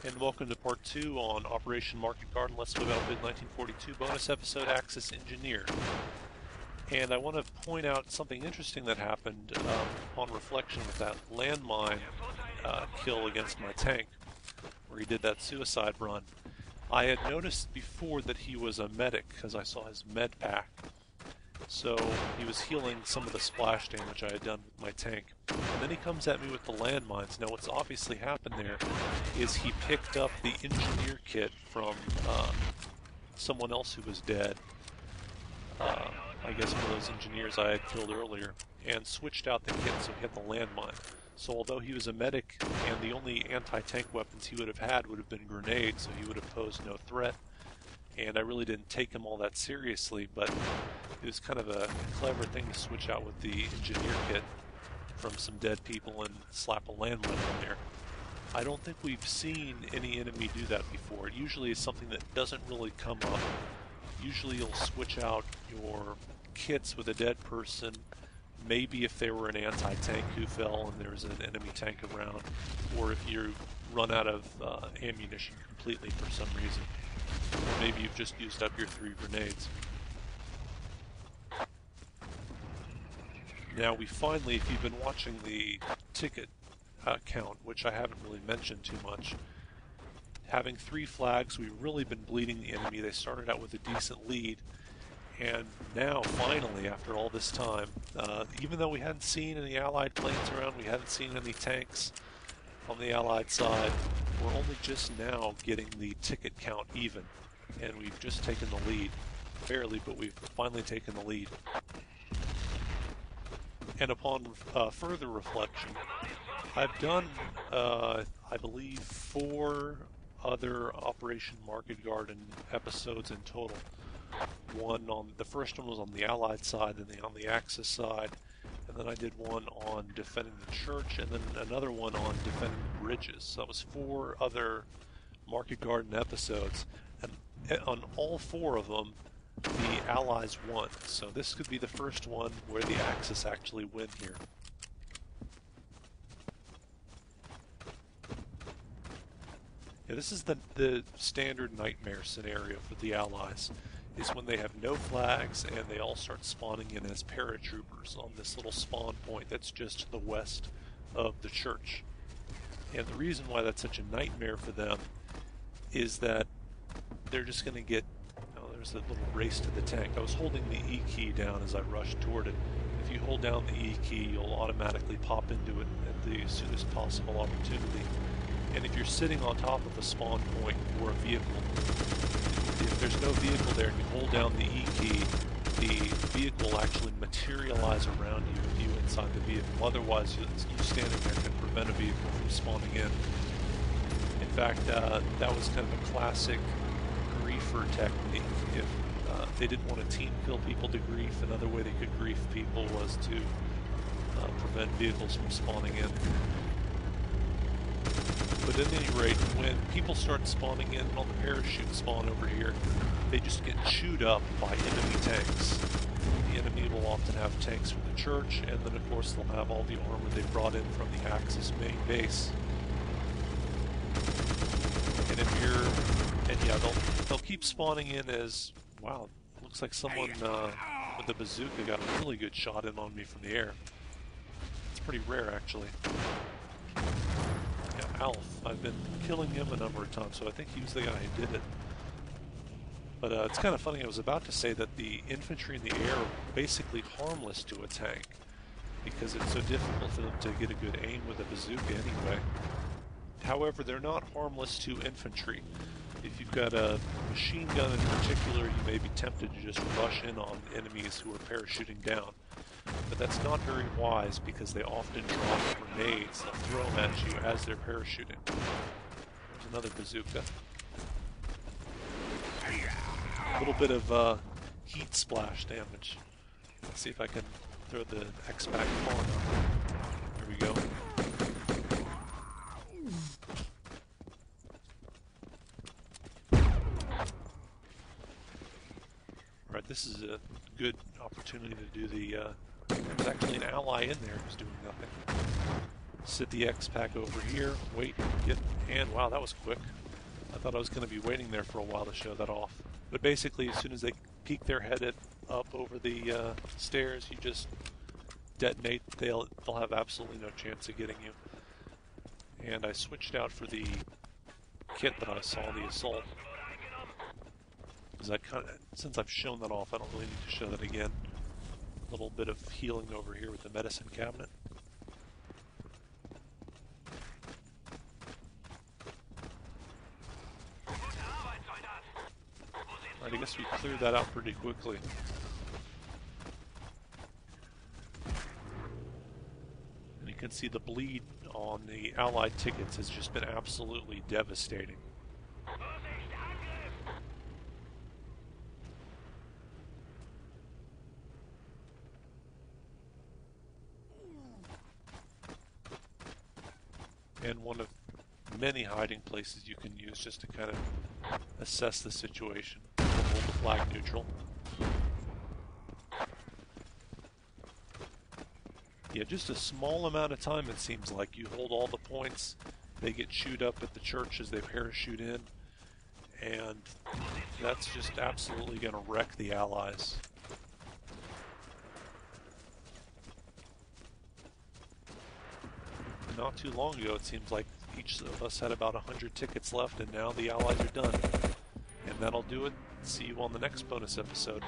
And welcome to part 2 on Operation Market Garden Let's Play Battlefield 1942 bonus episode Axis Engineer. And I want to point out something interesting that happened on reflection with that landmine kill against my tank, where he did that suicide run. I had noticed before that he was a medic because I saw his med pack. So he was healing some of the splash damage I had done with my tank. And then he comes at me with the landmines. Now what's obviously happened there is he picked up the engineer kit from someone else who was dead. I guess one of those engineers I had killed earlier, and switched out the kit so he had the landmine. So although he was a medic and the only anti-tank weapons he would have had would have been grenades, so he would have posed no threat. And I really didn't take him all that seriously, but it was kind of a clever thing to switch out with the engineer kit from some dead people and slap a landmine on there. I don't think we've seen any enemy do that before. It usually is something that doesn't really come up. Usually you'll switch out your kits with a dead person, maybe if they were an anti-tank who fell and there's an enemy tank around, or if you run out of ammunition completely for some reason. Or maybe you've just used up your 3 grenades. Now we finally, if you've been watching the ticket count, which I haven't really mentioned too much, having 3 flags, we've really been bleeding the enemy. They started out with a decent lead, and now finally, after all this time, even though we hadn't seen any Allied planes around, we hadn't seen any tanks on the Allied side, we're only just now getting the ticket count even, and we've just taken the lead. Barely, but we've finally taken the lead. And upon further reflection, I've done, I believe, 4 other Operation Market Garden episodes in total. The first one was on the Allied side, then on the Axis side, and then I did one on defending the church, and then another one on defending the bridges. So that was 4 other Market Garden episodes, and on all 4 of them, the Allies won. So this could be the first one where the Axis actually win here. Yeah, this is the standard nightmare scenario for the Allies, is when they have no flags and they all start spawning in as paratroopers on this little spawn point that's just to the west of the church. And the reason why that's such a nightmare for them is that they're just going to get... There's a little race to the tank. I was holding the E key down as I rushed toward it. If you hold down the E key, you'll automatically pop into it at the soonest possible opportunity. And if you're sitting on top of a spawn point or a vehicle, if there's no vehicle there and you hold down the E key, the vehicle will actually materialize around you with you inside the vehicle. Otherwise, you standing there can prevent a vehicle from spawning in. In fact, that was kind of a classic griefer technique. If they didn't want to team kill people to grief, another way they could grief people was to prevent vehicles from spawning in. But at any rate, when people start spawning in on the parachute spawn over here, they just get chewed up by enemy tanks. The enemy will often have tanks from the church, and then of course they'll have all the armor they brought in from the Axis main base. And if you're... And yeah, they'll keep spawning in as... Wow, looks like someone with a bazooka got a really good shot in on me from the air. It's pretty rare, actually. Yeah, Alf. I've been killing him a number of times, so I think he was the guy who did it. But it's kind of funny, I was about to say that the infantry in the air are basically harmless to a tank, because it's so difficult for them to get a good aim with a bazooka anyway. However, they're not harmless to infantry. If you've got a machine gun in particular, you may be tempted to just rush in on enemies who are parachuting down. But that's not very wise because they often drop grenades. They'll throw them at you as they're parachuting. There's another bazooka. A little bit of heat splash damage. Let's see if I can throw the X-Pac on. There we go. Right, this is a good opportunity to do the... there's actually an ally in there who's doing nothing. Sit the X-Pack over here, wait, and wow, that was quick. I thought I was going to be waiting there for a while to show that off. But basically, as soon as they peek their head up over the stairs, you just detonate. They'll have absolutely no chance of getting you. And I switched out for the kit that I saw, the assault, because since I've shown that off, I don't really need to show that again. A little bit of healing over here with the medicine cabinet. Alright, I guess we cleared that out pretty quickly. And you can see the bleed on the Allied tickets has just been absolutely devastating. And one of many hiding places you can use just to kind of assess the situation. Hold the flag neutral. Yeah, just a small amount of time it seems like. You hold all the points, they get chewed up at the church as they parachute in, and that's just absolutely going to wreck the Allies. Not too long ago, it seems like each of us had about 100 tickets left, and now the Allies are done. And that'll do it. See you on the next bonus episode.